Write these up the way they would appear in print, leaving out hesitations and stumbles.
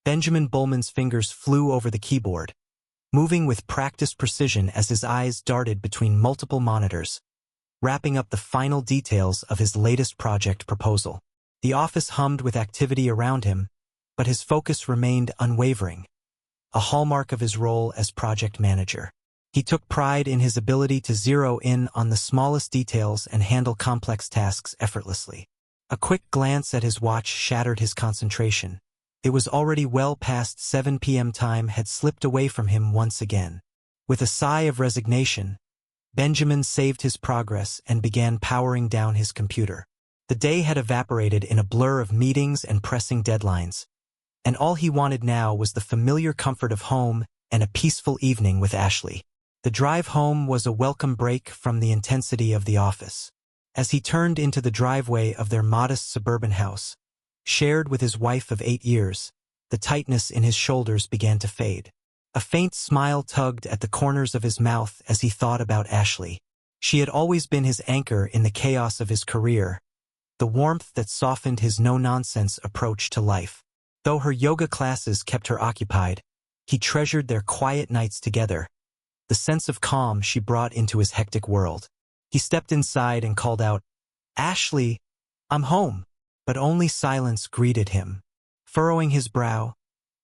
Benjamin Bullman's fingers flew over the keyboard, moving with practiced precision as his eyes darted between multiple monitors, wrapping up the final details of his latest project proposal. The office hummed with activity around him, but his focus remained unwavering, a hallmark of his role as project manager. He took pride in his ability to zero in on the smallest details and handle complex tasks effortlessly. A quick glance at his watch shattered his concentration. It was already well past 7 p.m. Time had slipped away from him once again. With a sigh of resignation, Benjamin saved his progress and began powering down his computer. The day had evaporated in a blur of meetings and pressing deadlines, and all he wanted now was the familiar comfort of home and a peaceful evening with Ashley. The drive home was a welcome break from the intensity of the office. As he turned into the driveway of their modest suburban house, shared with his wife of 8 years, the tightness in his shoulders began to fade. A faint smile tugged at the corners of his mouth as he thought about Ashley. She had always been his anchor in the chaos of his career, the warmth that softened his no-nonsense approach to life. Though her yoga classes kept her occupied, he treasured their quiet nights together, the sense of calm she brought into his hectic world. He stepped inside and called out, "Ashley, I'm home." But only silence greeted him. Furrowing his brow,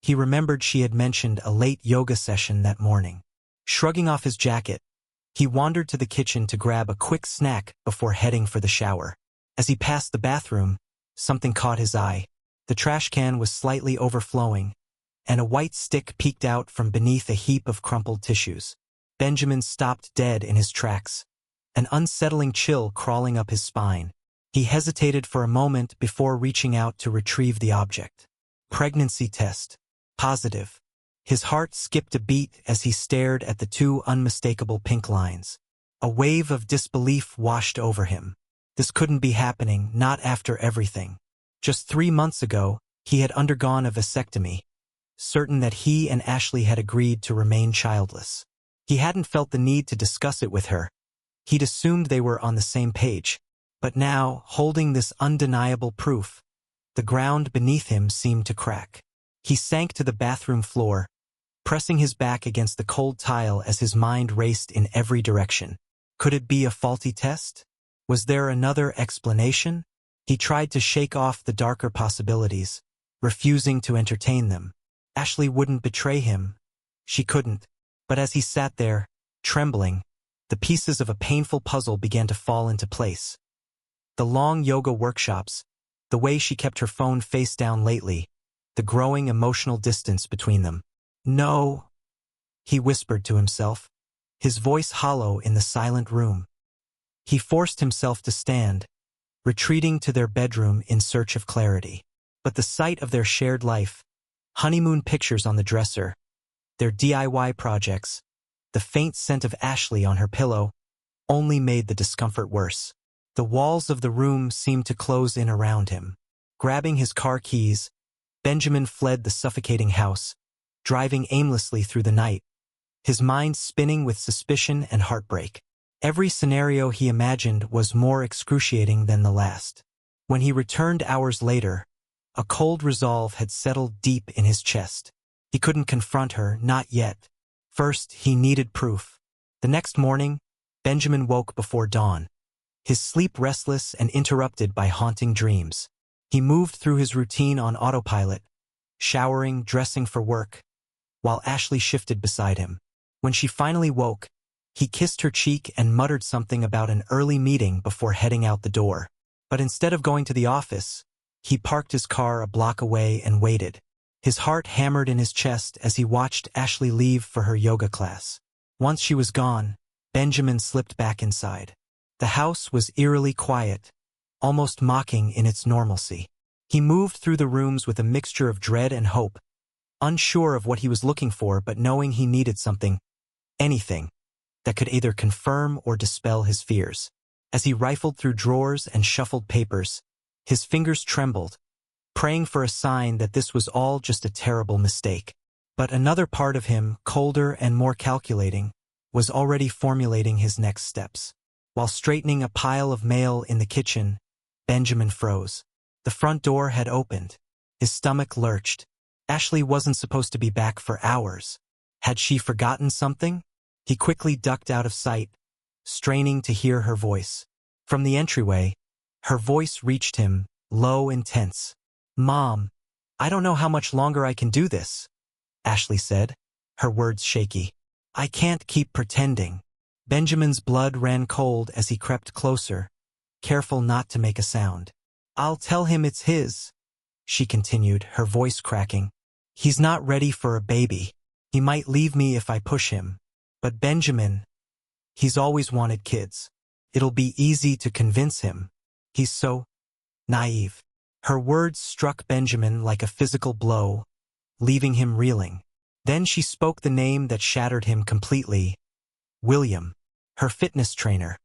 he remembered she had mentioned a late yoga session that morning. Shrugging off his jacket, he wandered to the kitchen to grab a quick snack before heading for the shower. As he passed the bathroom, something caught his eye. The trash can was slightly overflowing, and a white stick peeked out from beneath a heap of crumpled tissues. Benjamin stopped dead in his tracks, an unsettling chill crawling up his spine. He hesitated for a moment before reaching out to retrieve the object. Pregnancy test. Positive. His heart skipped a beat as he stared at the 2 unmistakable pink lines. A wave of disbelief washed over him. This couldn't be happening, not after everything. Just 3 months ago, he had undergone a vasectomy, certain that he and Ashley had agreed to remain childless. He hadn't felt the need to discuss it with her. He'd assumed they were on the same page. But now, holding this undeniable proof, the ground beneath him seemed to crack. He sank to the bathroom floor, pressing his back against the cold tile as his mind raced in every direction. Could it be a faulty test? Was there another explanation? He tried to shake off the darker possibilities, refusing to entertain them. Ashley wouldn't betray him. She couldn't. But as he sat there, trembling, the pieces of a painful puzzle began to fall into place. The long yoga workshops, the way she kept her phone face down lately, the growing emotional distance between them. "No," he whispered to himself, his voice hollow in the silent room. He forced himself to stand, retreating to their bedroom in search of clarity. But the sight of their shared life, honeymoon pictures on the dresser, their DIY projects, the faint scent of Ashley on her pillow, only made the discomfort worse. The walls of the room seemed to close in around him. Grabbing his car keys, Benjamin fled the suffocating house, driving aimlessly through the night, his mind spinning with suspicion and heartbreak. Every scenario he imagined was more excruciating than the last. When he returned hours later, a cold resolve had settled deep in his chest. He couldn't confront her, not yet. First, he needed proof. The next morning, Benjamin woke before dawn, his sleep restless and interrupted by haunting dreams. He moved through his routine on autopilot, showering, dressing for work, while Ashley shifted beside him. When she finally woke, he kissed her cheek and muttered something about an early meeting before heading out the door. But instead of going to the office, he parked his car a block away and waited. His heart hammered in his chest as he watched Ashley leave for her yoga class. Once she was gone, Benjamin slipped back inside. The house was eerily quiet, almost mocking in its normalcy. He moved through the rooms with a mixture of dread and hope, unsure of what he was looking for but knowing he needed something, anything, that could either confirm or dispel his fears. As he rifled through drawers and shuffled papers, his fingers trembled, praying for a sign that this was all just a terrible mistake. But another part of him, colder and more calculating, was already formulating his next steps. While straightening a pile of mail in the kitchen, Benjamin froze. The front door had opened. His stomach lurched, Ashley wasn't supposed to be back for hours. Had she forgotten something? He quickly ducked out of sight, straining to hear her voice. From the entryway, her voice reached him, low and tense. "Mom, I don't know how much longer I can do this," Ashley said, her words shaky. "I can't keep pretending." Benjamin's blood ran cold as he crept closer, careful not to make a sound. "I'll tell him it's his," she continued, her voice cracking. "He's not ready for a baby. He might leave me if I push him. But Benjamin, he's always wanted kids. It'll be easy to convince him. He's so naive." Her words struck Benjamin like a physical blow, leaving him reeling. Then she spoke the name that shattered him completely. William, her fitness trainer.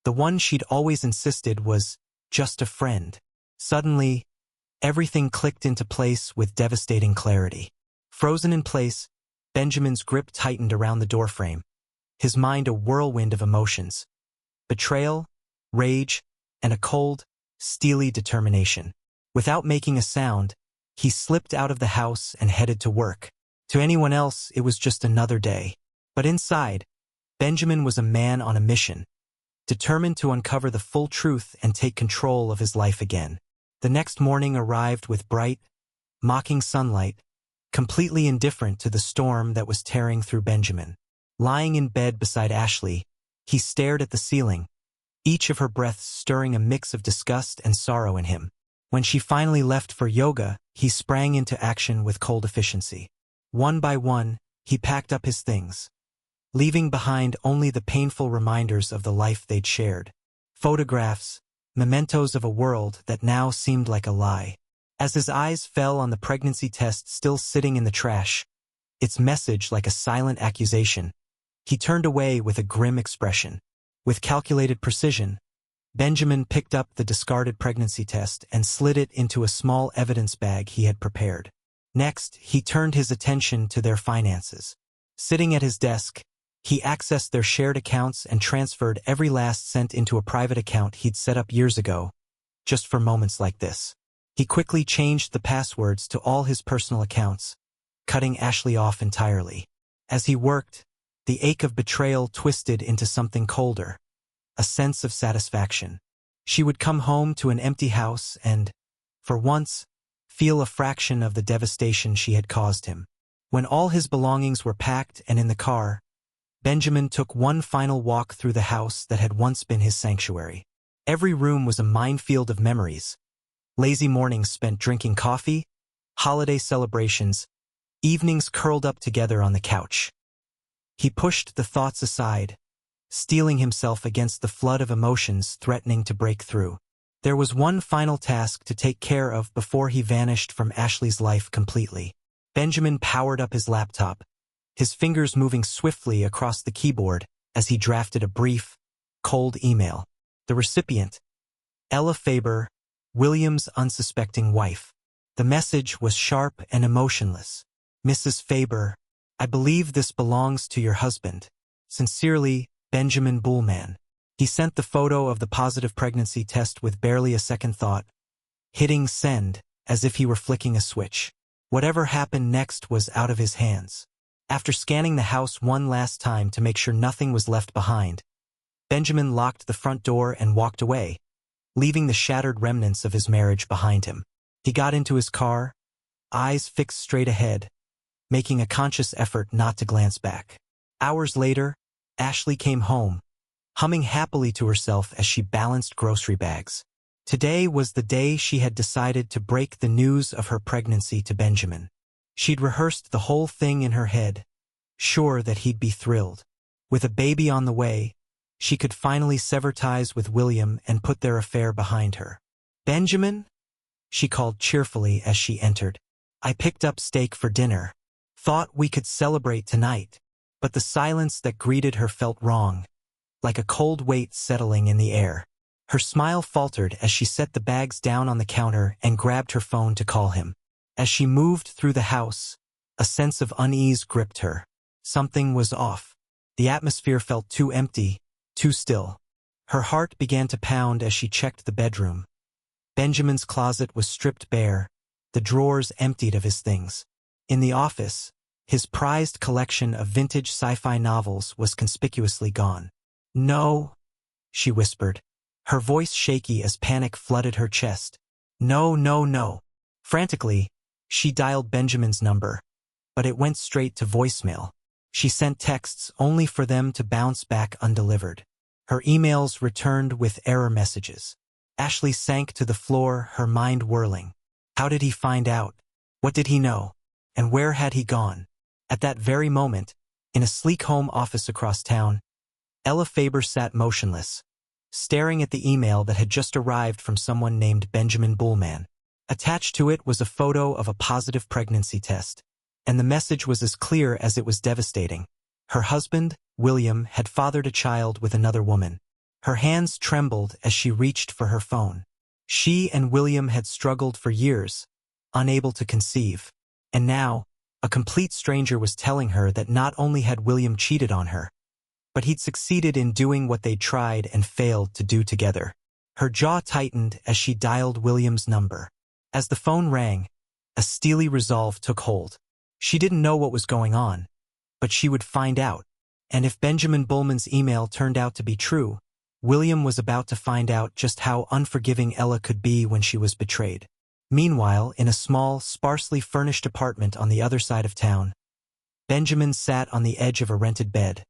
The one she'd always insisted was just a friend. Suddenly, everything clicked into place with devastating clarity. Frozen in place, Benjamin's grip tightened around the doorframe, his mind a whirlwind of emotions. Betrayal, rage, and a cold, steely determination. Without making a sound, he slipped out of the house and headed to work. To anyone else, it was just another day. But inside, Benjamin was a man on a mission, determined to uncover the full truth and take control of his life again. The next morning arrived with bright, mocking sunlight, completely indifferent to the storm that was tearing through Benjamin. Lying in bed beside Ashley, he stared at the ceiling, each of her breaths stirring a mix of disgust and sorrow in him. When she finally left for yoga, he sprang into action with cold efficiency. One by one, he packed up his things, leaving behind only the painful reminders of the life they'd shared. Photographs, mementos of a world that now seemed like a lie. As his eyes fell on the pregnancy test still sitting in the trash, its message like a silent accusation, he turned away with a grim expression. With calculated precision, Benjamin picked up the discarded pregnancy test and slid it into a small evidence bag he had prepared. Next, he turned his attention to their finances. Sitting at his desk, he accessed their shared accounts and transferred every last cent into a private account he'd set up years ago, just for moments like this. He quickly changed the passwords to all his personal accounts, cutting Ashley off entirely. As he worked, the ache of betrayal twisted into something colder, a sense of satisfaction. She would come home to an empty house and, for once, feel a fraction of the devastation she had caused him. When all his belongings were packed and in the car, Benjamin took one final walk through the house that had once been his sanctuary. Every room was a minefield of memories. Lazy mornings spent drinking coffee, holiday celebrations, evenings curled up together on the couch. He pushed the thoughts aside, steeling himself against the flood of emotions threatening to break through. There was one final task to take care of before he vanished from Ashley's life completely. Benjamin powered up his laptop, his fingers moving swiftly across the keyboard as he drafted a brief, cold email. The recipient, Ella Faber, William's unsuspecting wife. The message was sharp and emotionless. "Mrs. Faber, I believe this belongs to your husband. Sincerely, Benjamin Bullman." He sent the photo of the positive pregnancy test with barely a second thought, hitting send as if he were flicking a switch. Whatever happened next was out of his hands. After scanning the house one last time to make sure nothing was left behind, Benjamin locked the front door and walked away, leaving the shattered remnants of his marriage behind him. He got into his car, eyes fixed straight ahead, making a conscious effort not to glance back. Hours later, Ashley came home, humming happily to herself as she balanced grocery bags. Today was the day she had decided to break the news of her pregnancy to Benjamin. She'd rehearsed the whole thing in her head, sure that he'd be thrilled. With a baby on the way, she could finally sever ties with William and put their affair behind her. "Benjamin?" she called cheerfully as she entered. "I picked up steak for dinner. Thought we could celebrate tonight." But the silence that greeted her felt wrong, like a cold weight settling in the air. Her smile faltered as she set the bags down on the counter and grabbed her phone to call him. As she moved through the house, a sense of unease gripped her. Something was off. The atmosphere felt too empty, too still. Her heart began to pound as she checked the bedroom. Benjamin's closet was stripped bare, the drawers emptied of his things. In the office, his prized collection of vintage sci-fi novels was conspicuously gone. "No," she whispered, her voice shaky as panic flooded her chest. "No, no, no." Frantically, she dialed Benjamin's number, but it went straight to voicemail. She sent texts only for them to bounce back undelivered. Her emails returned with error messages. Ashley sank to the floor, her mind whirling. How did he find out? What did he know? And where had he gone? At that very moment, in a sleek home office across town, Ella Faber sat motionless, staring at the email that had just arrived from someone named Benjamin Bullman. Attached to it was a photo of a positive pregnancy test, and the message was as clear as it was devastating. Her husband, William, had fathered a child with another woman. Her hands trembled as she reached for her phone. She and William had struggled for years, unable to conceive. And now, a complete stranger was telling her that not only had William cheated on her, but he'd succeeded in doing what they'd tried and failed to do together. Her jaw tightened as she dialed William's number. As the phone rang, a steely resolve took hold. She didn't know what was going on, but she would find out. And if Benjamin Bullman's email turned out to be true, William was about to find out just how unforgiving Ella could be when she was betrayed. Meanwhile, in a small, sparsely furnished apartment on the other side of town, Benjamin sat on the edge of a rented bed,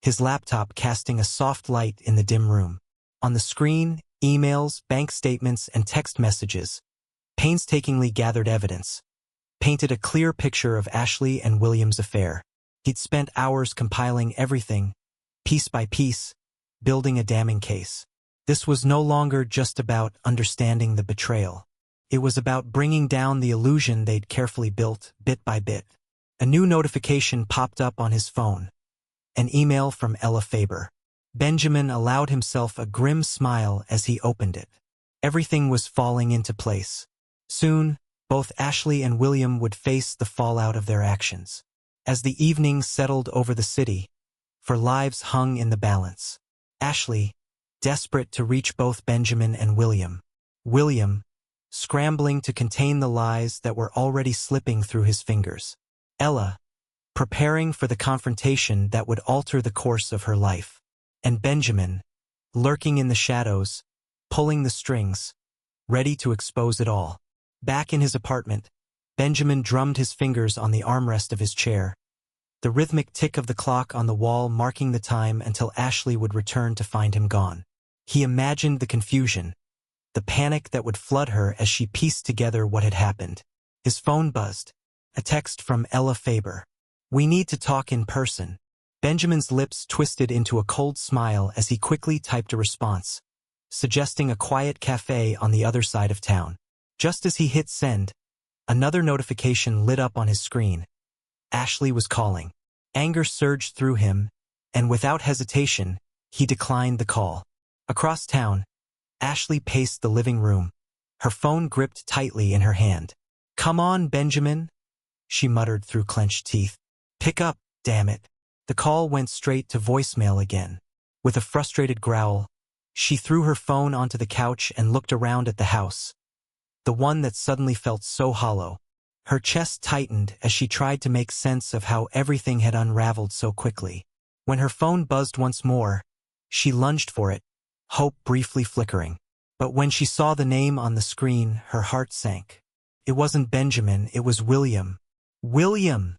his laptop casting a soft light in the dim room. On the screen, emails, bank statements, and text messages, painstakingly gathered evidence, painted a clear picture of Ashley and William's affair. He'd spent hours compiling everything, piece by piece, building a damning case. This was no longer just about understanding the betrayal. It was about bringing down the illusion they'd carefully built, bit by bit. A new notification popped up on his phone. An email from Ella Faber. Benjamin allowed himself a grim smile as he opened it. Everything was falling into place. Soon, both Ashley and William would face the fallout of their actions. As the evening settled over the city, for lives hung in the balance. Ashley, desperate to reach both Benjamin and William. William, scrambling to contain the lies that were already slipping through his fingers. Ella, preparing for the confrontation that would alter the course of her life. And Benjamin, lurking in the shadows, pulling the strings, ready to expose it all. Back in his apartment, Benjamin drummed his fingers on the armrest of his chair, the rhythmic tick of the clock on the wall marking the time until Ashley would return to find him gone. He imagined the confusion, the panic that would flood her as she pieced together what had happened. His phone buzzed. A text from Ella Faber. "We need to talk in person." Benjamin's lips twisted into a cold smile as he quickly typed a response, suggesting a quiet cafe on the other side of town. Just as he hit send, another notification lit up on his screen. Ashley was calling. Anger surged through him, and without hesitation, he declined the call. Across town, Ashley paced the living room, her phone gripped tightly in her hand. "Come on, Benjamin," she muttered through clenched teeth. "Pick up, damn it." The call went straight to voicemail again. With a frustrated growl, she threw her phone onto the couch and looked around at the house, the one that suddenly felt so hollow. Her chest tightened as she tried to make sense of how everything had unraveled so quickly. When her phone buzzed once more, she lunged for it, hope briefly flickering. But when she saw the name on the screen, her heart sank. It wasn't Benjamin, it was William. "William!"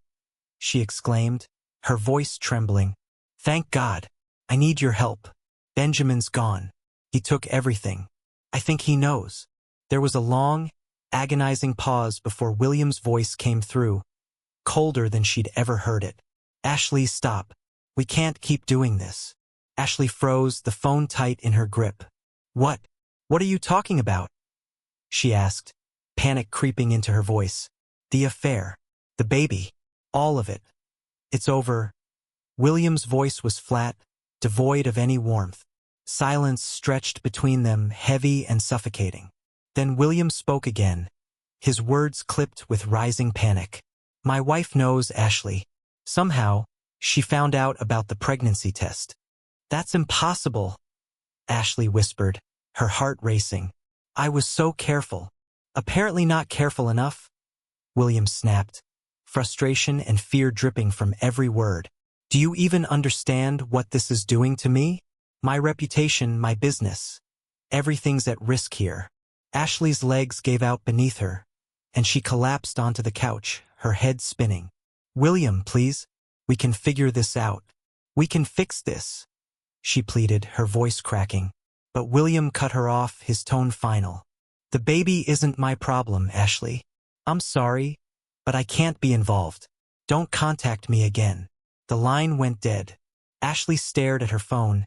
she exclaimed, her voice trembling. "Thank God. I need your help. Benjamin's gone. He took everything. I think he knows." There was a long, agonizing pause before William's voice came through, colder than she'd ever heard it. "Ashley, stop. We can't keep doing this." Ashley froze, the phone tight in her grip. What are you talking about?" she asked, panic creeping into her voice. "The affair. The baby. All of it. It's over." William's voice was flat, devoid of any warmth. Silence stretched between them, heavy and suffocating. Then William spoke again, his words clipped with rising panic. "My wife knows, Ashley. Somehow, she found out about the pregnancy test." "That's impossible," Ashley whispered, her heart racing. "I was so careful." "Apparently not careful enough," William snapped. frustration and fear dripping from every word. Do you even understand what this is doing to me? My reputation, my business. Everything's at risk here. Ashley's legs gave out beneath her, and she collapsed onto the couch, her head spinning. William, please. We can figure this out. We can fix this, she pleaded, her voice cracking. But William cut her off, his tone final. The baby isn't my problem, Ashley. I'm sorry, but I can't be involved. Don't contact me again. The line went dead. Ashley stared at her phone,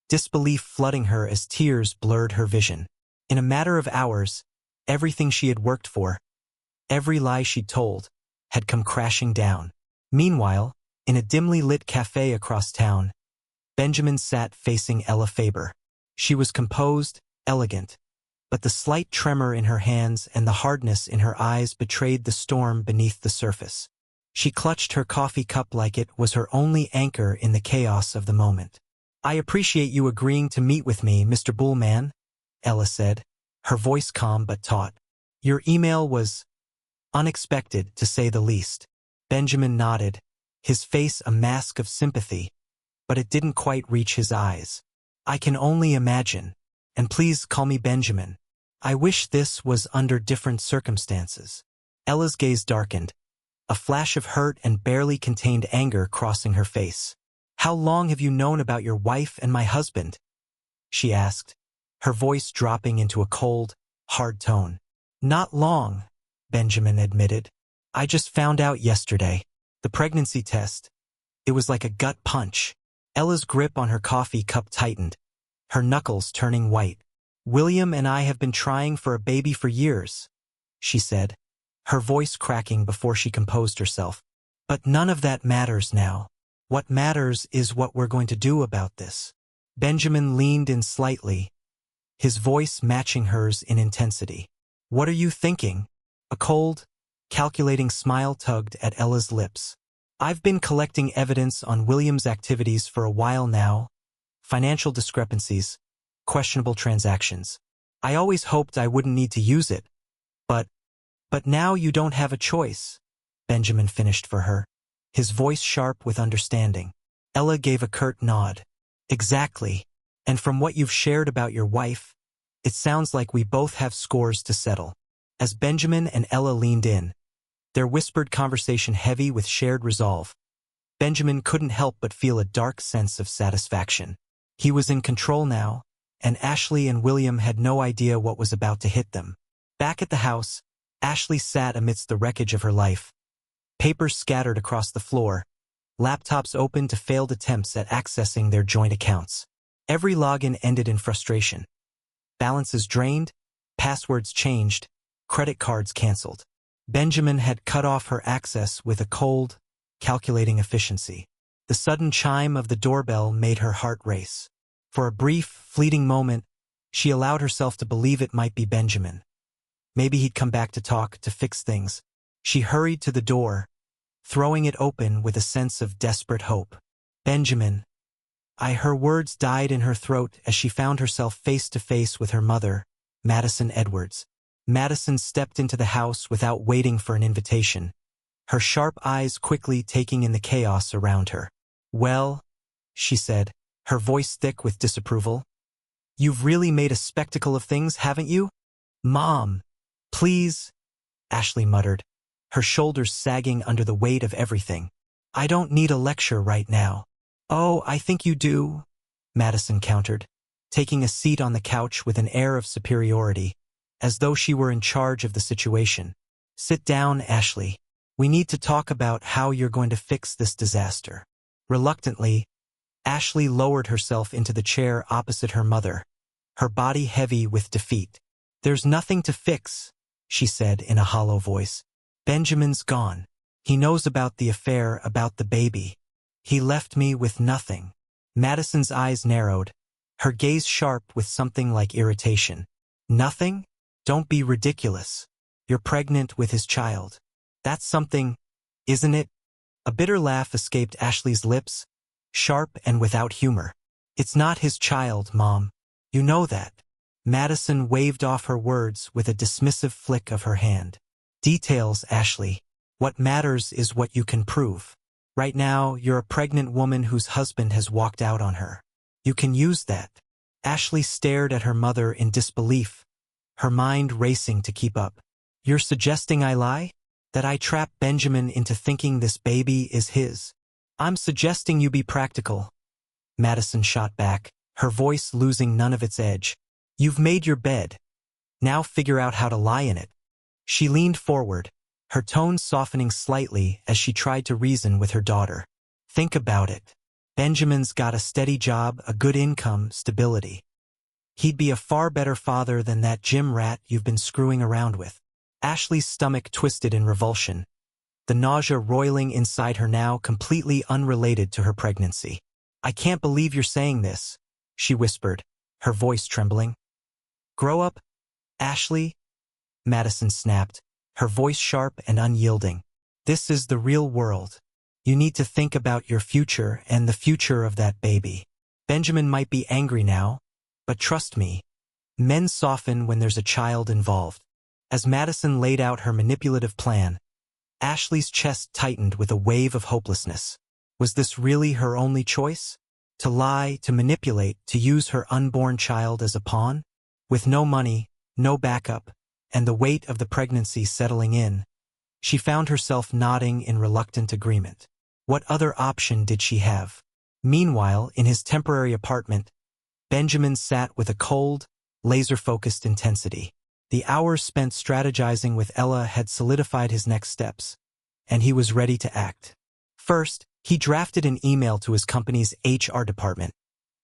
disbelief flooding her as tears blurred her vision. In a matter of hours, everything she had worked for, every lie she'd told, had come crashing down. Meanwhile, in a dimly lit cafe across town, Benjamin sat facing Ella Faber. She was composed, elegant, but the slight tremor in her hands and the hardness in her eyes betrayed the storm beneath the surface. She clutched her coffee cup like it was her only anchor in the chaos of the moment. I appreciate you agreeing to meet with me, Mr. Bullman, Ella said, her voice calm but taut. Your email was unexpected, to say the least. Benjamin nodded, his face a mask of sympathy, but it didn't quite reach his eyes. I can only imagine, and please call me Benjamin. I wish this was under different circumstances. Ella's gaze darkened, a flash of hurt and barely contained anger crossing her face. How long have you known about your wife and my husband? She asked, her voice dropping into a cold, hard tone. Not long, Benjamin admitted. I just found out yesterday. The pregnancy test. It was like a gut punch. Ella's grip on her coffee cup tightened, her knuckles turning white. William and I have been trying for a baby for years, she said, her voice cracking before she composed herself. But none of that matters now. What matters is what we're going to do about this. Benjamin leaned in slightly, his voice matching hers in intensity. What are you thinking? A cold, calculating smile tugged at Ella's lips. I've been collecting evidence on William's activities for a while now. Financial discrepancies, questionable transactions. I always hoped I wouldn't need to use it. But now you don't have a choice, Benjamin finished for her, his voice sharp with understanding. Ella gave a curt nod. Exactly. And from what you've shared about your wife, it sounds like we both have scores to settle. As Benjamin and Ella leaned in, their whispered conversation heavy with shared resolve, Benjamin couldn't help but feel a dark sense of satisfaction. He was in control now, and Ashley and William had no idea what was about to hit them. Back at the house, Ashley sat amidst the wreckage of her life. Papers scattered across the floor, laptops open to failed attempts at accessing their joint accounts. Every login ended in frustration. Balances drained, passwords changed, credit cards canceled. Benjamin had cut off her access with a cold, calculating efficiency. The sudden chime of the doorbell made her heart race. For a brief, fleeting moment, she allowed herself to believe it might be Benjamin. Maybe he'd come back to talk, to fix things. She hurried to the door, throwing it open with a sense of desperate hope. Benjamin. Her words died in her throat as she found herself face to face with her mother, Madison Edwards. Madison stepped into the house without waiting for an invitation, her sharp eyes quickly taking in the chaos around her. Well, she said, her voice thick with disapproval. You've really made a spectacle of things, haven't you? Mom, please, Ashley muttered, her shoulders sagging under the weight of everything. I don't need a lecture right now. Oh, I think you do, Madison countered, taking a seat on the couch with an air of superiority, as though she were in charge of the situation. Sit down, Ashley. We need to talk about how you're going to fix this disaster. Reluctantly, Ashley lowered herself into the chair opposite her mother, her body heavy with defeat. There's nothing to fix, she said in a hollow voice. Benjamin's gone. He knows about the affair, about the baby. He left me with nothing. Madison's eyes narrowed, her gaze sharp with something like irritation. Nothing? Don't be ridiculous. You're pregnant with his child. That's something, isn't it? A bitter laugh escaped Ashley's lips, sharp and without humor. It's not his child, Mom. You know that. Madison waved off her words with a dismissive flick of her hand. Details, Ashley. What matters is what you can prove. Right now, you're a pregnant woman whose husband has walked out on her. You can use that. Ashley stared at her mother in disbelief, her mind racing to keep up. You're suggesting I lie? That I trap Benjamin into thinking this baby is his? I'm suggesting you be practical. Madison shot back, her voice losing none of its edge. You've made your bed. Now figure out how to lie in it. She leaned forward, her tone softening slightly as she tried to reason with her daughter. Think about it. Benjamin's got a steady job, a good income, stability. He'd be a far better father than that gym rat you've been screwing around with. Ashley's stomach twisted in revulsion, the nausea roiling inside her now completely unrelated to her pregnancy. I can't believe you're saying this, she whispered, her voice trembling. Grow up, Ashley, Madison snapped, her voice sharp and unyielding. This is the real world. You need to think about your future and the future of that baby. Benjamin might be angry now, but trust me, men soften when there's a child involved. As Madison laid out her manipulative plan, Ashley's chest tightened with a wave of hopelessness. Was this really her only choice? To lie, to manipulate, to use her unborn child as a pawn? With no money, no backup, and the weight of the pregnancy settling in, she found herself nodding in reluctant agreement. What other option did she have? Meanwhile, in his temporary apartment, Benjamin sat with a cold, laser-focused intensity. The hours spent strategizing with Ella had solidified his next steps, and he was ready to act. First, he drafted an email to his company's HR department,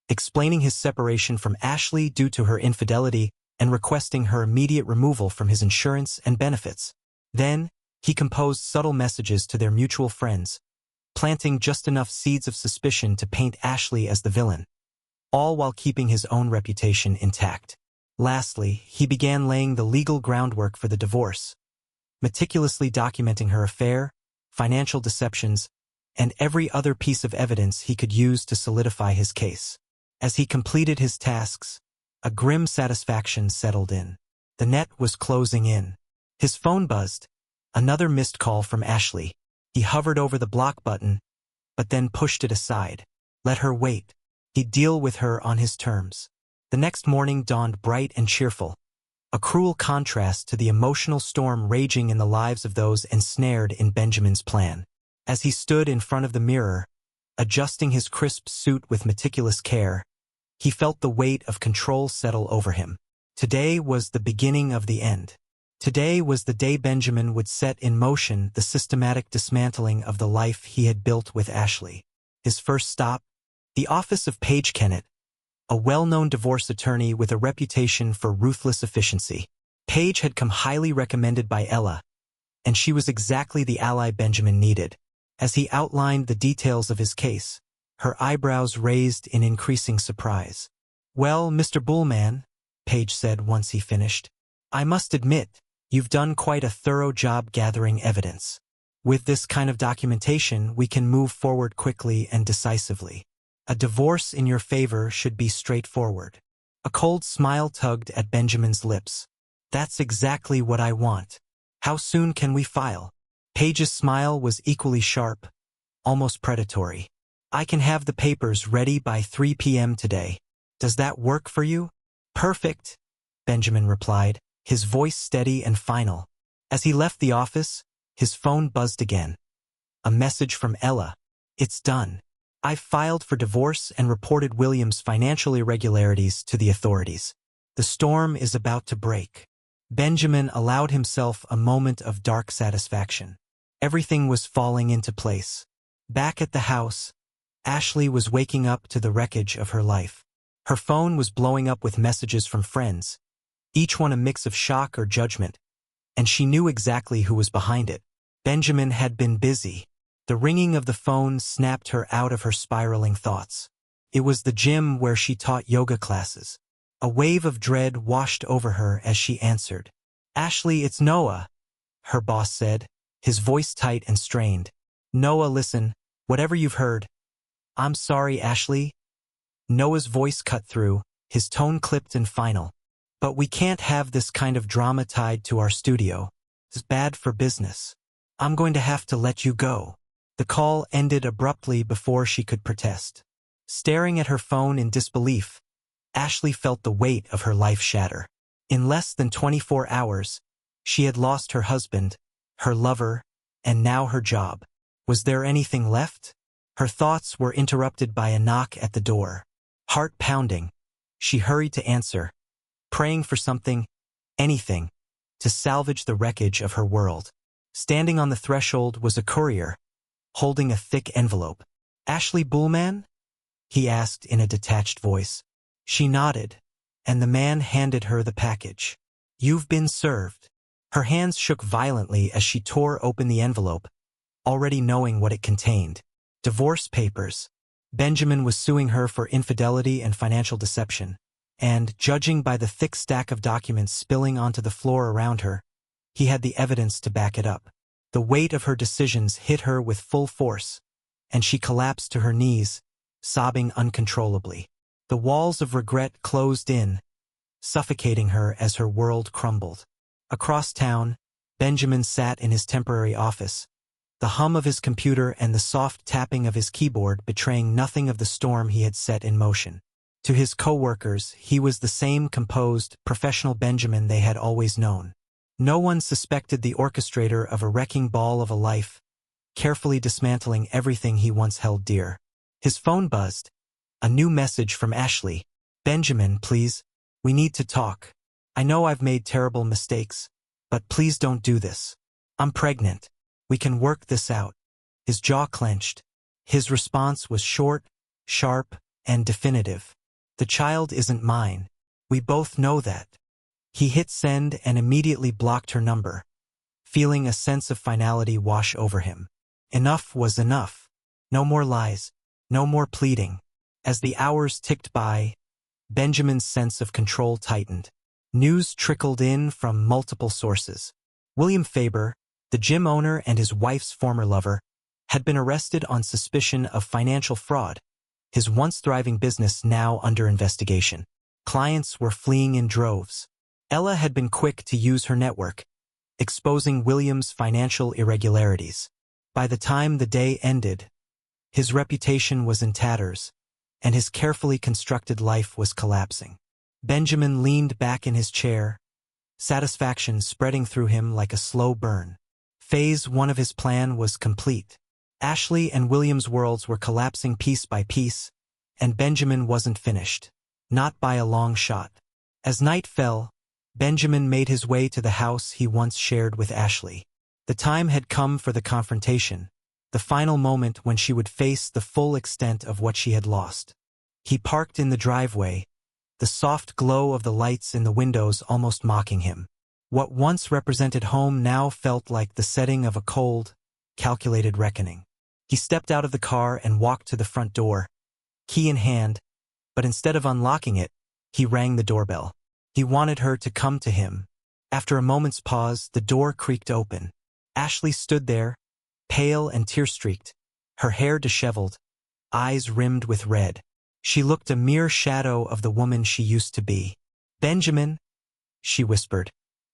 explaining his separation from Ashley due to her infidelity and requesting her immediate removal from his insurance and benefits. Then, he composed subtle messages to their mutual friends, planting just enough seeds of suspicion to paint Ashley as the villain, all while keeping his own reputation intact. Lastly, he began laying the legal groundwork for the divorce, meticulously documenting her affair, financial deceptions, and every other piece of evidence he could use to solidify his case. As he completed his tasks, a grim satisfaction settled in. The net was closing in. His phone buzzed, another missed call from Ashley. He hovered over the block button, but then pushed it aside. Let her wait. He'd deal with her on his terms. The next morning dawned bright and cheerful, a cruel contrast to the emotional storm raging in the lives of those ensnared in Benjamin's plan. As he stood in front of the mirror, adjusting his crisp suit with meticulous care, he felt the weight of control settle over him. Today was the beginning of the end. Today was the day Benjamin would set in motion the systematic dismantling of the life he had built with Ashley. His first stop, the office of Paige Kennett, a well-known divorce attorney with a reputation for ruthless efficiency. Paige had come highly recommended by Ella, and she was exactly the ally Benjamin needed. As he outlined the details of his case, her eyebrows raised in increasing surprise. Well, Mr. Bullman, Paige said once he finished, I must admit, you've done quite a thorough job gathering evidence. With this kind of documentation, we can move forward quickly and decisively. A divorce in your favor should be straightforward. A cold smile tugged at Benjamin's lips. That's exactly what I want. How soon can we file? Paige's smile was equally sharp, almost predatory. I can have the papers ready by 3 p.m. today. Does that work for you? Perfect, Benjamin replied, his voice steady and final. As he left the office, his phone buzzed again. A message from Ella. It's done. I've filed for divorce and reported William's financial irregularities to the authorities. The storm is about to break. Benjamin allowed himself a moment of dark satisfaction. Everything was falling into place. Back at the house, Ashley was waking up to the wreckage of her life. Her phone was blowing up with messages from friends, each one a mix of shock or judgment, and she knew exactly who was behind it. Benjamin had been busy. The ringing of the phone snapped her out of her spiraling thoughts. It was the gym where she taught yoga classes. A wave of dread washed over her as she answered. Ashley, it's Noah, her boss said, his voice tight and strained. Noah, listen, whatever you've heard. I'm sorry, Ashley. Noah's voice cut through, his tone clipped and final. But we can't have this kind of drama tied to our studio. It's bad for business. I'm going to have to let you go. The call ended abruptly before she could protest. Staring at her phone in disbelief, Ashley felt the weight of her life shatter. In less than 24 hours, she had lost her husband, her lover, and now her job. Was there anything left? Her thoughts were interrupted by a knock at the door. Heart pounding, she hurried to answer, praying for something, anything, to salvage the wreckage of her world. Standing on the threshold was a courier, holding a thick envelope. "Ashley Bullman?" he asked in a detached voice. She nodded, and the man handed her the package. "You've been served." Her hands shook violently as she tore open the envelope, already knowing what it contained. Divorce papers. Benjamin was suing her for infidelity and financial deception, and, judging by the thick stack of documents spilling onto the floor around her, he had the evidence to back it up. The weight of her decisions hit her with full force, and she collapsed to her knees, sobbing uncontrollably. The walls of regret closed in, suffocating her as her world crumbled. Across town, Benjamin sat in his temporary office, the hum of his computer and the soft tapping of his keyboard betraying nothing of the storm he had set in motion. To his co-workers, he was the same composed, professional Benjamin they had always known. No one suspected the orchestrator of a wrecking ball of a life, carefully dismantling everything he once held dear. His phone buzzed. A new message from Ashley. "Benjamin, please. We need to talk. I know I've made terrible mistakes, but please don't do this. I'm pregnant. We can work this out." His jaw clenched. His response was short, sharp, and definitive. "The child isn't mine. We both know that." He hit send and immediately blocked her number, feeling a sense of finality wash over him. Enough was enough. No more lies. No more pleading. As the hours ticked by, Benjamin's sense of control tightened. News trickled in from multiple sources. William Faber, the gym owner and his wife's former lover, had been arrested on suspicion of financial fraud, his once thriving business now under investigation. Clients were fleeing in droves. Ella had been quick to use her network, exposing William's financial irregularities. By the time the day ended, his reputation was in tatters, and his carefully constructed life was collapsing. Benjamin leaned back in his chair, satisfaction spreading through him like a slow burn. Phase 1 of his plan was complete. Ashley and William's worlds were collapsing piece by piece, and Benjamin wasn't finished. Not by a long shot. As night fell, Benjamin made his way to the house he once shared with Ashley. The time had come for the confrontation, the final moment when she would face the full extent of what she had lost. He parked in the driveway, the soft glow of the lights in the windows almost mocking him. What once represented home now felt like the setting of a cold, calculated reckoning. He stepped out of the car and walked to the front door, key in hand, but instead of unlocking it, he rang the doorbell. He wanted her to come to him. After a moment's pause, the door creaked open. Ashley stood there, pale and tear-streaked, her hair disheveled, eyes rimmed with red. She looked a mere shadow of the woman she used to be. "Benjamin," she whispered,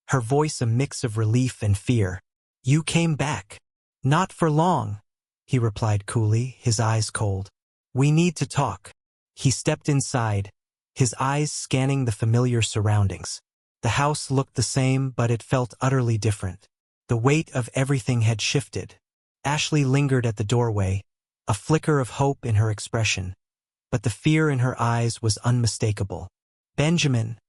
her voice a mix of relief and fear. "You came back." "Not for long," he replied coolly, his eyes cold. "We need to talk." He stepped inside, his eyes scanning the familiar surroundings. The house looked the same, but it felt utterly different. The weight of everything had shifted. Ashley lingered at the doorway, a flicker of hope in her expression, but the fear in her eyes was unmistakable. "Benjamin,"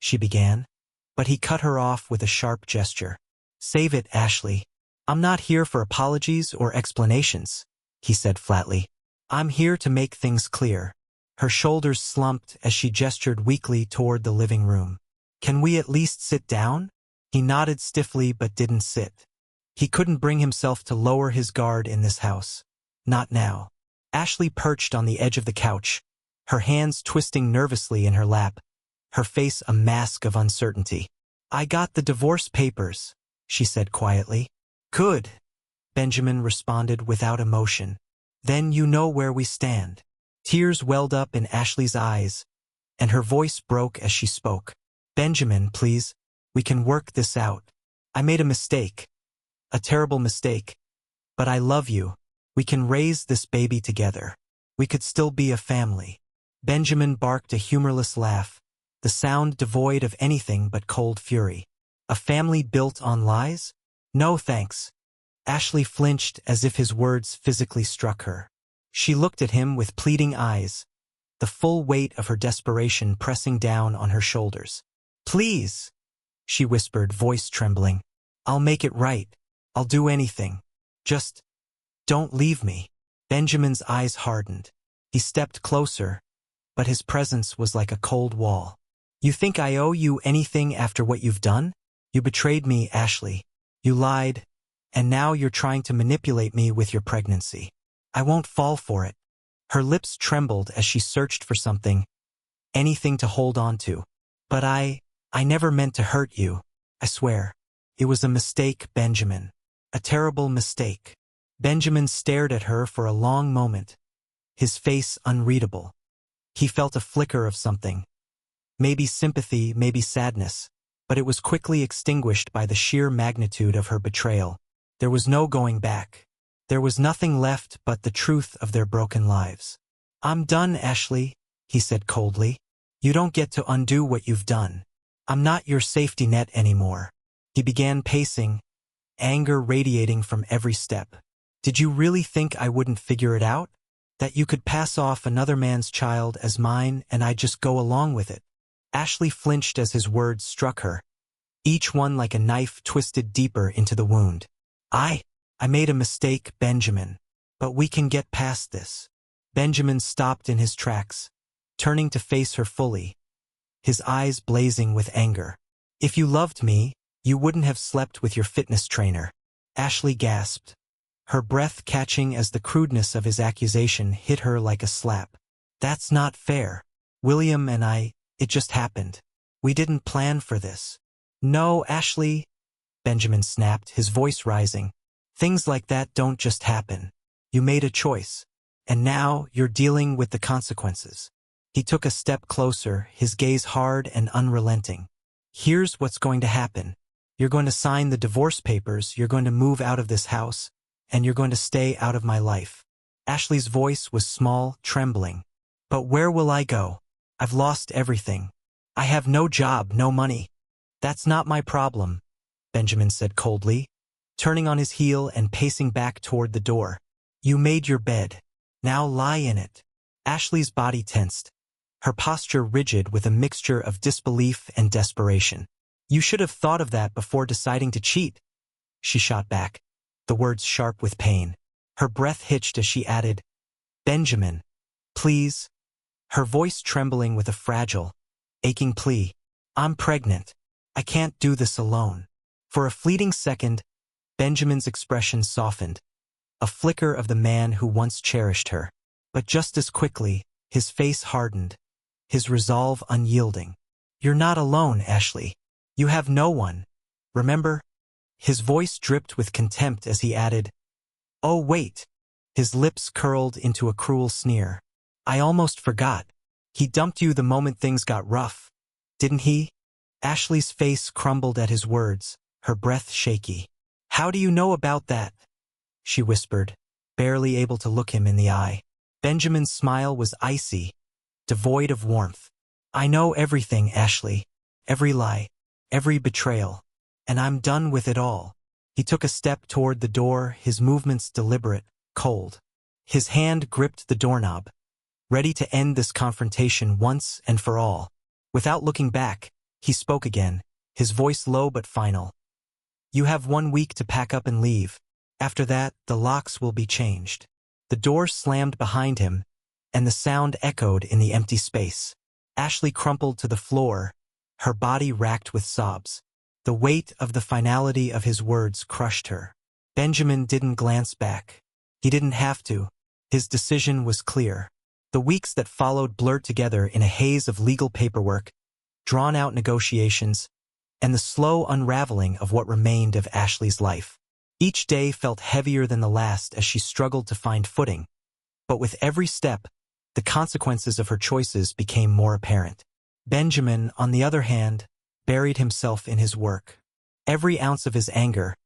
she began, but he cut her off with a sharp gesture. "Save it, Ashley. I'm not here for apologies or explanations," he said flatly. "I'm here to make things clear." Her shoulders slumped as she gestured weakly toward the living room. "Can we at least sit down?" He nodded stiffly but didn't sit. He couldn't bring himself to lower his guard in this house. Not now. Ashley perched on the edge of the couch, her hands twisting nervously in her lap, her face a mask of uncertainty. "I got the divorce papers," she said quietly. "Good," Benjamin responded without emotion. "Then you know where we stand." Tears welled up in Ashley's eyes, and her voice broke as she spoke. "Benjamin, please, we can work this out. I made a mistake. A terrible mistake. But I love you. We can raise this baby together. We could still be a family. Benjamin barked a humorless laugh, the sound devoid of anything but cold fury. A family built on lies? No thanks. Ashley flinched as if his words physically struck her. She looked at him with pleading eyes, the full weight of her desperation pressing down on her shoulders. Please, she whispered, voice trembling. I'll make it right. I'll do anything. Just don't leave me. Benjamin's eyes hardened. He stepped closer, but his presence was like a cold wall. You think I owe you anything after what you've done? You betrayed me, Ashley. You lied, and now you're trying to manipulate me with your pregnancy. I won't fall for it. Her lips trembled as she searched for something, anything to hold on to. But I never meant to hurt you. I swear. It was a mistake, Benjamin. A terrible mistake. Benjamin stared at her for a long moment, his face unreadable. He felt a flicker of something. Maybe sympathy, maybe sadness, but it was quickly extinguished by the sheer magnitude of her betrayal. There was no going back. There was nothing left but the truth of their broken lives. I'm done, Ashley, he said coldly. You don't get to undo what you've done. I'm not your safety net anymore. He began pacing, anger radiating from every step. Did you really think I wouldn't figure it out? That you could pass off another man's child as mine and I'd just go along with it? Ashley flinched as his words struck her, each one like a knife twisted deeper into the wound. I made a mistake, Benjamin. But we can get past this. Benjamin stopped in his tracks, turning to face her fully, his eyes blazing with anger. If you loved me, you wouldn't have slept with your fitness trainer. Ashley gasped, her breath catching as the crudeness of his accusation hit her like a slap. That's not fair. William and it just happened. We didn't plan for this. No, Ashley, Benjamin snapped, his voice rising. Things like that don't just happen. You made a choice, and now you're dealing with the consequences. He took a step closer, his gaze hard and unrelenting. Here's what's going to happen. You're going to sign the divorce papers, you're going to move out of this house, and you're going to stay out of my life. Ashley's voice was small, trembling. But where will I go? I've lost everything. I have no job, no money. That's not my problem, Benjamin said coldly, turning on his heel and pacing back toward the door. You made your bed. Now lie in it. Ashley's body tensed, her posture rigid with a mixture of disbelief and desperation. You should have thought of that before deciding to cheat, she shot back, the words sharp with pain. Her breath hitched as she added, Benjamin, please. Her voice trembling with a fragile, aching plea. I'm pregnant. I can't do this alone. For a fleeting second, Benjamin's expression softened, a flicker of the man who once cherished her. But just as quickly, his face hardened, his resolve unyielding. You're not alone, Ashley. You have no one. Remember? His voice dripped with contempt as he added, Oh, wait. His lips curled into a cruel sneer. I almost forgot. He dumped you the moment things got rough, didn't he? Ashley's face crumbled at his words, her breath shaky. How do you know about that? She whispered, barely able to look him in the eye. Benjamin's smile was icy, devoid of warmth. I know everything, Ashley. Every lie, every betrayal. And I'm done with it all. He took a step toward the door, his movements deliberate, cold. His hand gripped the doorknob, ready to end this confrontation once and for all. Without looking back, he spoke again, his voice low but final. You have 1 week to pack up and leave. After that, the locks will be changed. The door slammed behind him, and the sound echoed in the empty space. Ashley crumpled to the floor, her body racked with sobs. The weight of the finality of his words crushed her. Benjamin didn't glance back. He didn't have to. His decision was clear. The weeks that followed blurred together in a haze of legal paperwork, drawn-out negotiations, and the slow unraveling of what remained of Ashley's life. Each day felt heavier than the last as she struggled to find footing. But with every step, the consequences of her choices became more apparent. Benjamin, on the other hand, buried himself in his work. Every ounce of his anger,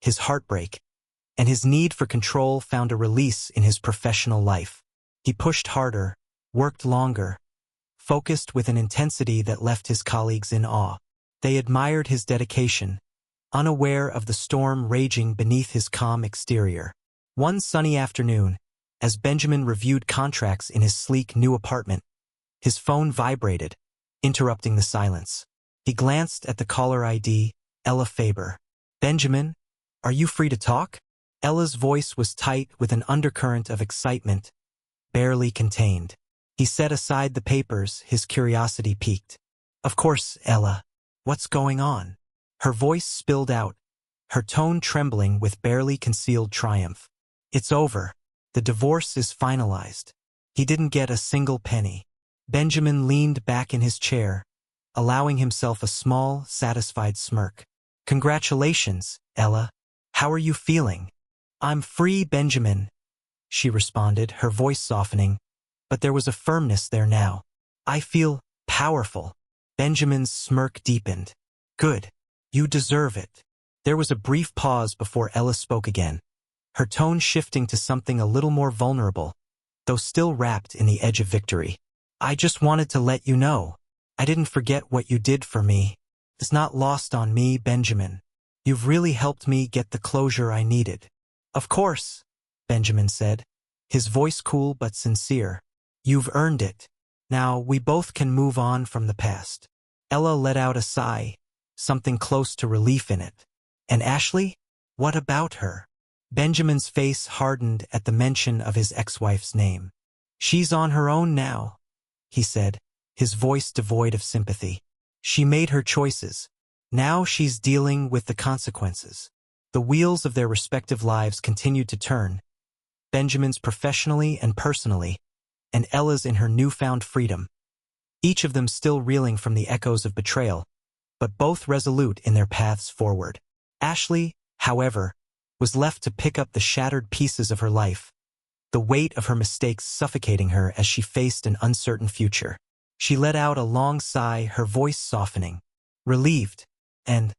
his heartbreak, and his need for control found a release in his professional life. He pushed harder, worked longer, focused with an intensity that left his colleagues in awe. They admired his dedication, unaware of the storm raging beneath his calm exterior. One sunny afternoon, as Benjamin reviewed contracts in his sleek new apartment, his phone vibrated, interrupting the silence. He glanced at the caller ID, Ella Faber. "Benjamin, are you free to talk?" Ella's voice was tight with an undercurrent of excitement, barely contained. He set aside the papers, his curiosity piqued. "Of course, Ella. What's going on?" Her voice spilled out, her tone trembling with barely concealed triumph. "It's over. The divorce is finalized." He didn't get a single penny. Benjamin leaned back in his chair, allowing himself a small, satisfied smirk. "Congratulations, Ella. How are you feeling?" "I'm free, Benjamin," she responded, her voice softening, but there was a firmness there now. "I feel powerful." Benjamin's smirk deepened. "Good. You deserve it." There was a brief pause before Ella spoke again, her tone shifting to something a little more vulnerable, though still wrapped in the edge of victory. "I just wanted to let you know. I didn't forget what you did for me. It's not lost on me, Benjamin. You've really helped me get the closure I needed." "Of course," Benjamin said, his voice cool but sincere. "You've earned it. Now we both can move on from the past." Ella let out a sigh, something close to relief in it. "And Ashley? What about her?" Benjamin's face hardened at the mention of his ex-wife's name. "She's on her own now," he said, his voice devoid of sympathy. "She made her choices. Now she's dealing with the consequences." The wheels of their respective lives continued to turn, Benjamin's professionally and personally, and Ella's in her newfound freedom. Each of them still reeling from the echoes of betrayal, but both resolute in their paths forward. Ashley, however, was left to pick up the shattered pieces of her life, the weight of her mistakes suffocating her as she faced an uncertain future. She let out a long sigh, her voice softening, relieved, and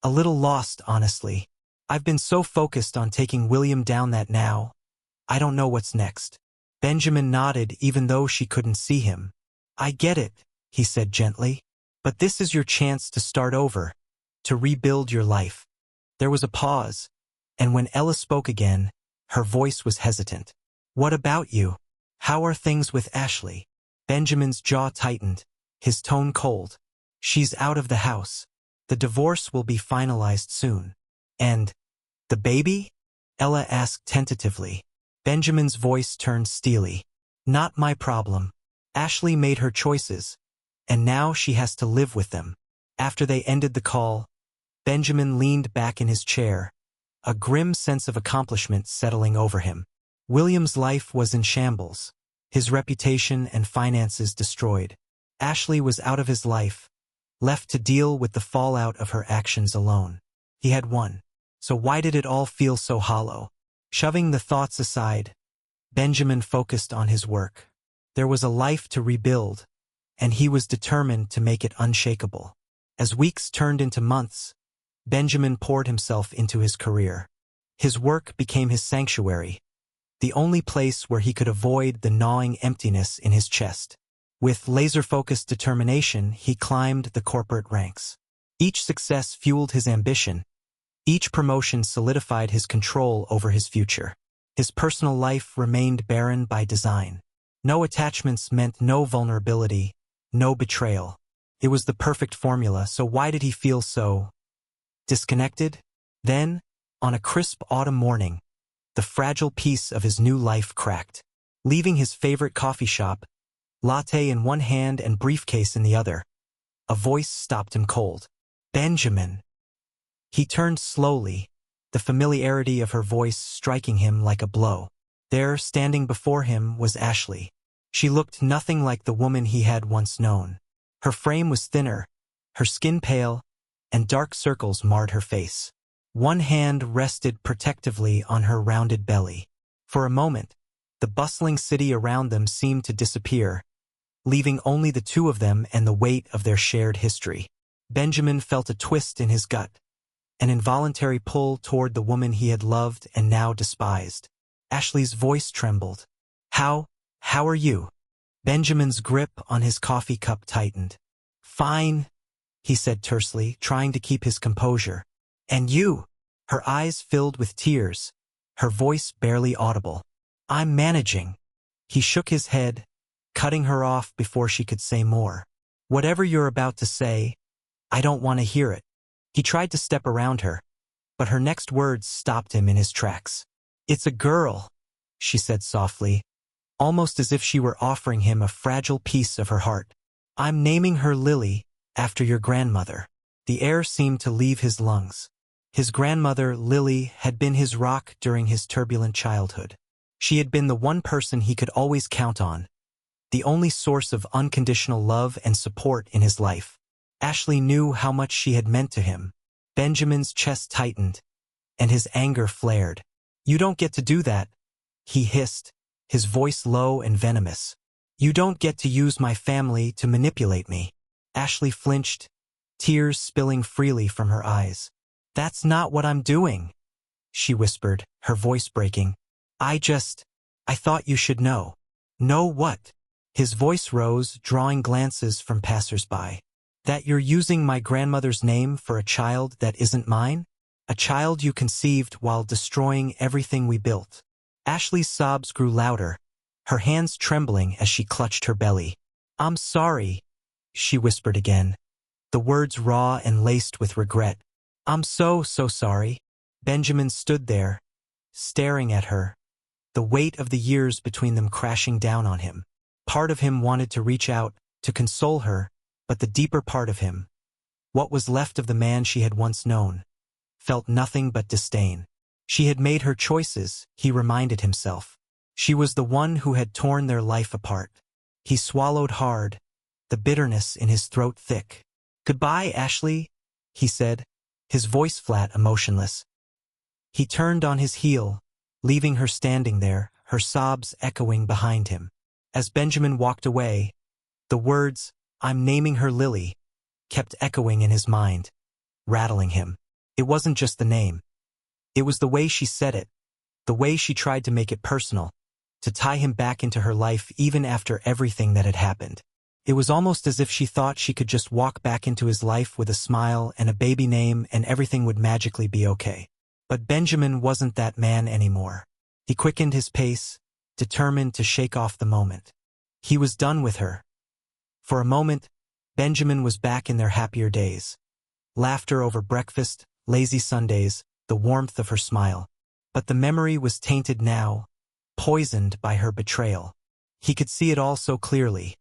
a little lost, honestly. "I've been so focused on taking William down that now, I don't know what's next." Benjamin nodded even though she couldn't see him. "I get it," he said gently, "but this is your chance to start over, to rebuild your life." There was a pause, and when Ella spoke again, her voice was hesitant. "What about you? How are things with Ashley?" Benjamin's jaw tightened, his tone cold. "She's out of the house. The divorce will be finalized soon." "And the baby?" Ella asked tentatively. Benjamin's voice turned steely. "Not my problem. Ashley made her choices, and now she has to live with them." After they ended the call, Benjamin leaned back in his chair, a grim sense of accomplishment settling over him. William's life was in shambles, his reputation and finances destroyed. Ashley was out of his life, left to deal with the fallout of her actions alone. He had won. So why did it all feel so hollow? Shoving the thoughts aside, Benjamin focused on his work. There was a life to rebuild, and he was determined to make it unshakable. As weeks turned into months, Benjamin poured himself into his career. His work became his sanctuary, the only place where he could avoid the gnawing emptiness in his chest. With laser-focused determination, he climbed the corporate ranks. Each success fueled his ambition. Each promotion solidified his control over his future. His personal life remained barren by design. No attachments meant no vulnerability, no betrayal. It was the perfect formula, so why did he feel so disconnected? Then, on a crisp autumn morning, the fragile piece of his new life cracked. Leaving his favorite coffee shop, latte in one hand and briefcase in the other, a voice stopped him cold. "Benjamin." He turned slowly, the familiarity of her voice striking him like a blow. There, standing before him, was Ashley. She looked nothing like the woman he had once known. Her frame was thinner, her skin pale, and dark circles marred her face. One hand rested protectively on her rounded belly. For a moment, the bustling city around them seemed to disappear, leaving only the two of them and the weight of their shared history. Benjamin felt a twist in his gut, an involuntary pull toward the woman he had loved and now despised. Ashley's voice trembled. How are you? Benjamin's grip on his coffee cup tightened. Fine, he said tersely, trying to keep his composure. And you? Her eyes filled with tears, her voice barely audible. I'm managing. He shook his head, cutting her off before she could say more. Whatever you're about to say, I don't want to hear it. He tried to step around her, but her next words stopped him in his tracks. It's a girl, she said softly, almost as if she were offering him a fragile piece of her heart. I'm naming her Lily, after your grandmother. The air seemed to leave his lungs. His grandmother, Lily, had been his rock during his turbulent childhood. She had been the one person he could always count on, the only source of unconditional love and support in his life. Ashley knew how much she had meant to him. Benjamin's chest tightened, and his anger flared. You don't get to do that, he hissed, his voice low and venomous. You don't get to use my family to manipulate me. Ashley flinched, tears spilling freely from her eyes. That's not what I'm doing, she whispered, her voice breaking. I thought you should know. Know what? His voice rose, drawing glances from passers-by. That you're using my grandmother's name for a child that isn't mine? A child you conceived while destroying everything we built. Ashley's sobs grew louder, her hands trembling as she clutched her belly. I'm sorry, she whispered again, the words raw and laced with regret. I'm so sorry. Benjamin stood there, staring at her, the weight of the years between them crashing down on him. Part of him wanted to reach out, to console her, but the deeper part of him, what was left of the man she had once known, felt nothing but disdain. She had made her choices, he reminded himself. She was the one who had torn their life apart. He swallowed hard, the bitterness in his throat thick. Goodbye, Ashley, he said, his voice flat, emotionless. He turned on his heel, leaving her standing there, her sobs echoing behind him. As Benjamin walked away, the words, I'm naming her Lily, kept echoing in his mind, rattling him. It wasn't just the name. It was the way she said it, the way she tried to make it personal, to tie him back into her life even after everything that had happened. It was almost as if she thought she could just walk back into his life with a smile and a baby name and everything would magically be okay. But Benjamin wasn't that man anymore. He quickened his pace, determined to shake off the moment. He was done with her. For a moment, Benjamin was back in their happier days. Laughter over breakfast, lazy Sundays, the warmth of her smile. But the memory was tainted now, poisoned by her betrayal. He could see it all so clearly.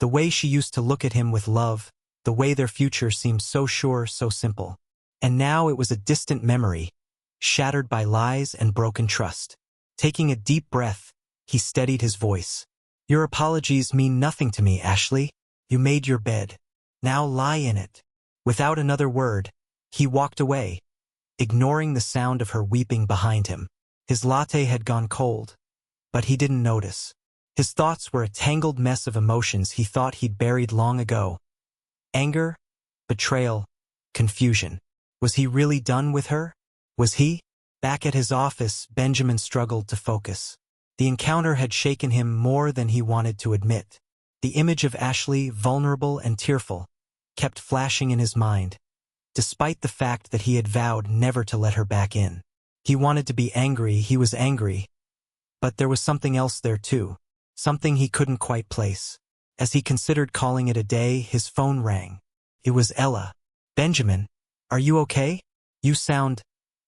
The way she used to look at him with love, the way their future seemed so sure, so simple. And now it was a distant memory, shattered by lies and broken trust. Taking a deep breath, he steadied his voice. Your apologies mean nothing to me, Ashley. You made your bed. Now lie in it. Without another word, he walked away, ignoring the sound of her weeping behind him. His latte had gone cold, but he didn't notice. His thoughts were a tangled mess of emotions he thought he'd buried long ago. Anger, betrayal, confusion. Was he really done with her? Was he? Back at his office, Benjamin struggled to focus. The encounter had shaken him more than he wanted to admit. The image of Ashley, vulnerable and tearful, kept flashing in his mind, despite the fact that he had vowed never to let her back in. He wanted to be angry, he was angry, but there was something else there too, something he couldn't quite place. As he considered calling it a day, his phone rang. It was Ella. Benjamin, are you okay? You sound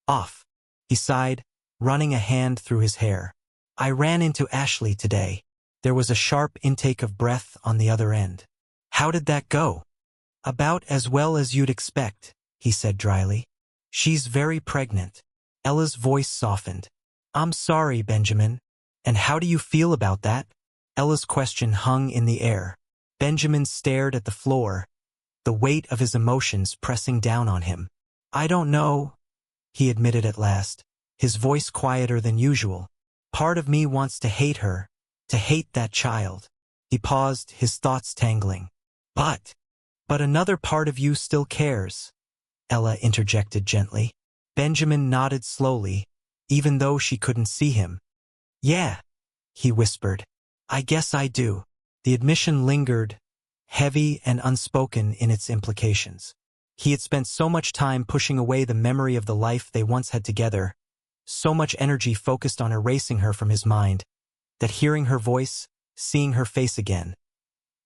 off. He sighed, running a hand through his hair. I ran into Ashley today. There was a sharp intake of breath on the other end. How did that go? About as well as you'd expect, he said dryly. She's very pregnant. Ella's voice softened. I'm sorry, Benjamin. And how do you feel about that? Ella's question hung in the air. Benjamin stared at the floor, the weight of his emotions pressing down on him. I don't know, he admitted at last, his voice quieter than usual. Part of me wants to hate her, to hate that child. He paused, his thoughts tangling. But another part of you still cares. Ella interjected gently. Benjamin nodded slowly, even though she couldn't see him. Yeah, he whispered. I guess I do. The admission lingered, heavy and unspoken in its implications. He had spent so much time pushing away the memory of the life they once had together, so much energy focused on erasing her from his mind, that hearing her voice, seeing her face again,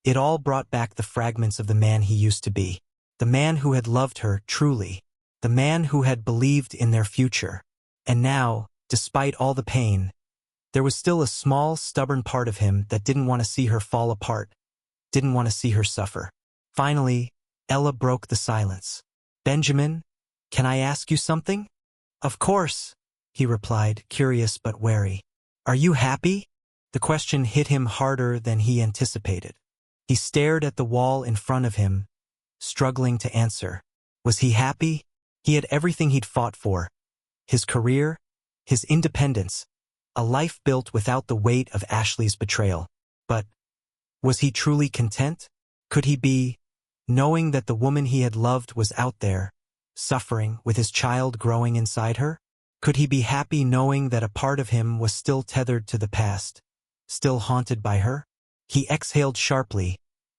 it all brought back the fragments of the man he used to be. The man who had loved her truly. The man who had believed in their future. And now, despite all the pain, there was still a small, stubborn part of him that didn't want to see her fall apart, didn't want to see her suffer. Finally, Ella broke the silence. Benjamin, can I ask you something? Of course, he replied, curious but wary. Are you happy? The question hit him harder than he anticipated. He stared at the wall in front of him, struggling to answer. Was he happy? He had everything he'd fought for. His career, his independence, a life built without the weight of Ashley's betrayal. But was he truly content? Could he be, knowing that the woman he had loved was out there, suffering with his child growing inside her? Could he be happy knowing that a part of him was still tethered to the past, still haunted by her? He exhaled sharply,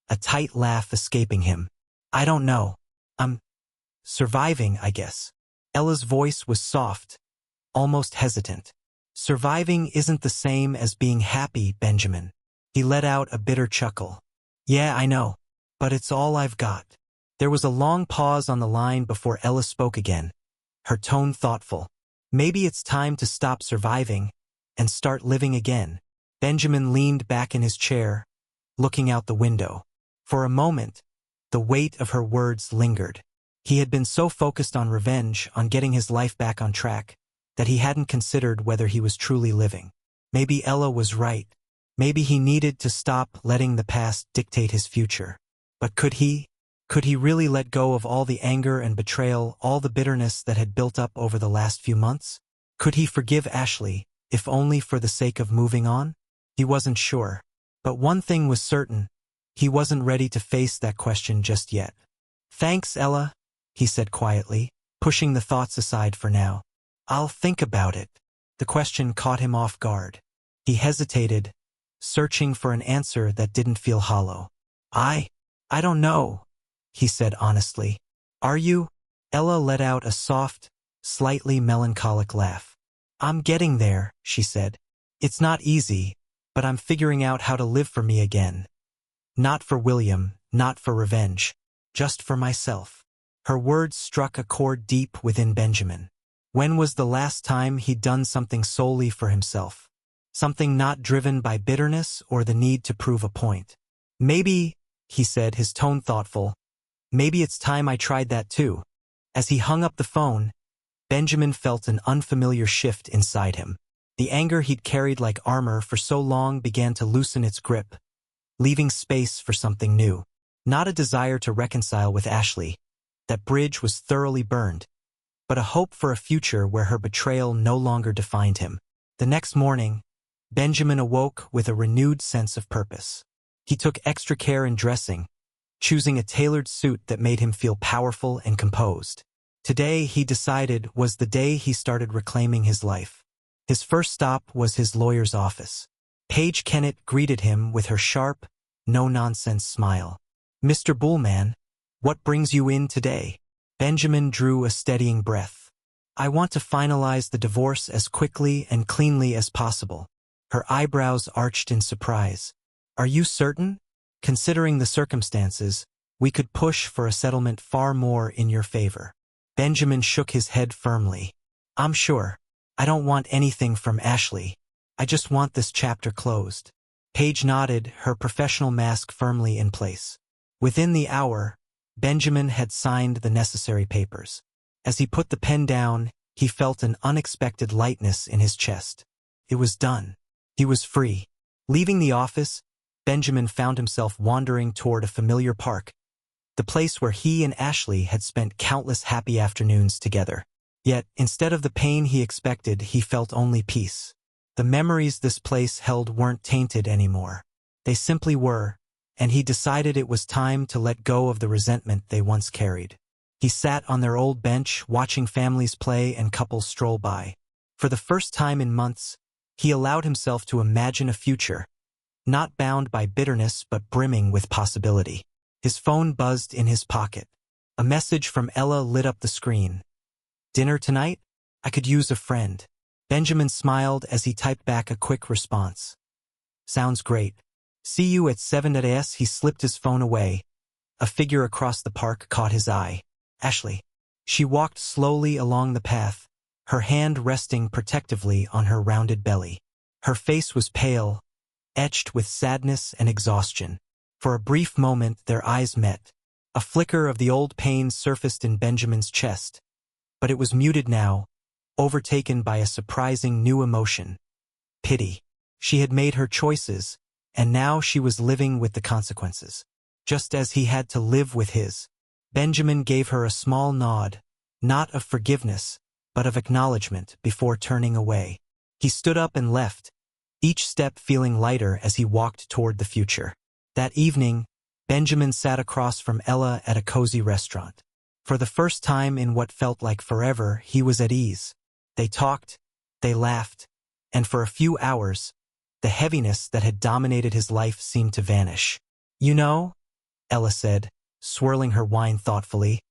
a tight laugh escaping him. I don't know. I'm surviving, I guess. Ella's voice was soft, almost hesitant. Surviving isn't the same as being happy, Benjamin. He let out a bitter chuckle. Yeah, I know. But it's all I've got. There was a long pause on the line before Ella spoke again, her tone thoughtful. Maybe it's time to stop surviving and start living again. Benjamin leaned back in his chair, looking out the window. For a moment, the weight of her words lingered. He had been so focused on revenge, on getting his life back on track, that he hadn't considered whether he was truly living. Maybe Ella was right. Maybe he needed to stop letting the past dictate his future. But could he? Could he really let go of all the anger and betrayal, all the bitterness that had built up over the last few months? Could he forgive Ashley, if only for the sake of moving on? He wasn't sure. But one thing was certain. He wasn't ready to face that question just yet. Thanks, Ella, he said quietly, pushing the thoughts aside for now. I'll think about it. The question caught him off guard. He hesitated, searching for an answer that didn't feel hollow. I don't know, he said honestly. Are you? Ella let out a soft, slightly melancholic laugh. I'm getting there, she said. It's not easy, but I'm figuring out how to live for me again. Not for William, not for revenge, just for myself. Her words struck a chord deep within Benjamin. When was the last time he'd done something solely for himself? Something not driven by bitterness or the need to prove a point. Maybe, he said, his tone thoughtful, maybe it's time I tried that too. As he hung up the phone, Benjamin felt an unfamiliar shift inside him. The anger he'd carried like armor for so long began to loosen its grip, leaving space for something new. Not a desire to reconcile with Ashley. That bridge was thoroughly burned. But a hope for a future where her betrayal no longer defined him. The next morning, Benjamin awoke with a renewed sense of purpose. He took extra care in dressing, choosing a tailored suit that made him feel powerful and composed. Today, he decided, was the day he started reclaiming his life. His first stop was his lawyer's office. Paige Kennett greeted him with her sharp, no-nonsense smile. Mr. Bullman, what brings you in today? Benjamin drew a steadying breath. I want to finalize the divorce as quickly and cleanly as possible. Her eyebrows arched in surprise. Are you certain? Considering the circumstances, we could push for a settlement far more in your favor. Benjamin shook his head firmly. I'm sure. I don't want anything from Ashley. I just want this chapter closed. Paige nodded, her professional mask firmly in place. Within the hour, Benjamin had signed the necessary papers. As he put the pen down, he felt an unexpected lightness in his chest. It was done. He was free. Leaving the office, Benjamin found himself wandering toward a familiar park, the place where he and Ashley had spent countless happy afternoons together. Yet, instead of the pain he expected, he felt only peace. The memories this place held weren't tainted anymore. They simply were, and he decided it was time to let go of the resentment they once carried. He sat on their old bench, watching families play and couples stroll by. For the first time in months, he allowed himself to imagine a future, not bound by bitterness but brimming with possibility. His phone buzzed in his pocket. A message from Ella lit up the screen. "Dinner tonight? I could use a friend." Benjamin smiled as he typed back a quick response. "Sounds great. See you at 7:00 He slipped his phone away. A figure across the park caught his eye. Ashley. She walked slowly along the path, her hand resting protectively on her rounded belly. Her face was pale, etched with sadness and exhaustion. For a brief moment their eyes met. A flicker of the old pain surfaced in Benjamin's chest. But it was muted now, overtaken by a surprising new emotion. Pity. She had made her choices, and now she was living with the consequences. Just as he had to live with his. Benjamin gave her a small nod, not of forgiveness, but of acknowledgement, before turning away. He stood up and left, each step feeling lighter as he walked toward the future. That evening, Benjamin sat across from Ella at a cozy restaurant. For the first time in what felt like forever, he was at ease. They talked, they laughed, and for a few hours, the heaviness that had dominated his life seemed to vanish. "You know," Ella said, swirling her wine thoughtfully,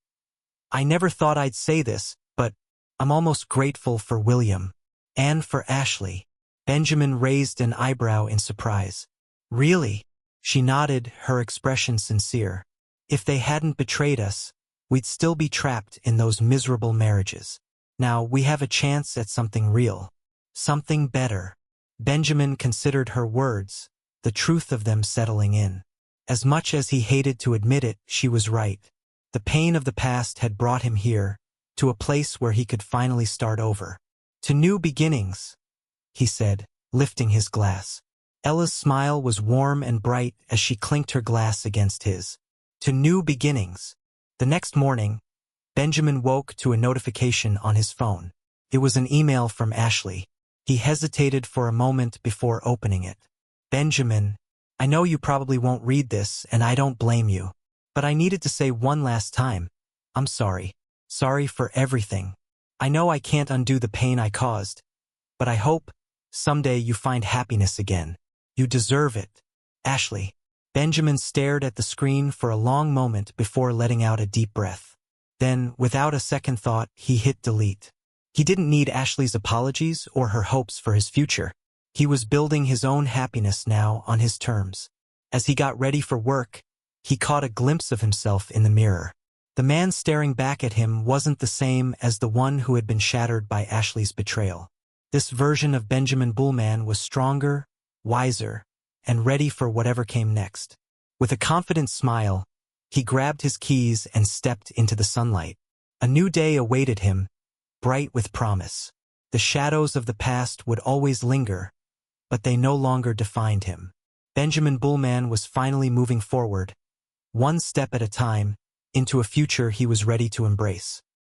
"I never thought I'd say this, but I'm almost grateful for William. And for Ashley." Benjamin raised an eyebrow in surprise. "Really?" She nodded, her expression sincere. "If they hadn't betrayed us, we'd still be trapped in those miserable marriages. Now we have a chance at something real. Something better." Benjamin considered her words, the truth of them settling in. As much as he hated to admit it, she was right. The pain of the past had brought him here, to a place where he could finally start over. "To new beginnings," he said, lifting his glass. Ella's smile was warm and bright as she clinked her glass against his. "To new beginnings." The next morning, Benjamin woke to a notification on his phone. It was an email from Ashley. He hesitated for a moment before opening it. "Benjamin, I know you probably won't read this, and I don't blame you. But I needed to say one last time, I'm sorry. Sorry for everything. I know I can't undo the pain I caused, but I hope someday you find happiness again. You deserve it. Ashley." Benjamin stared at the screen for a long moment before letting out a deep breath. Then, without a second thought, he hit delete. He didn't need Ashley's apologies or her hopes for his future. He was building his own happiness now on his terms. As he got ready for work, he caught a glimpse of himself in the mirror. The man staring back at him wasn't the same as the one who had been shattered by Ashley's betrayal. This version of Benjamin Bullman was stronger, wiser, and ready for whatever came next. With a confident smile, he grabbed his keys and stepped into the sunlight. A new day awaited him, bright with promise. The shadows of the past would always linger, but they no longer defined him. Benjamin Bullman was finally moving forward, one step at a time, into a future he was ready to embrace.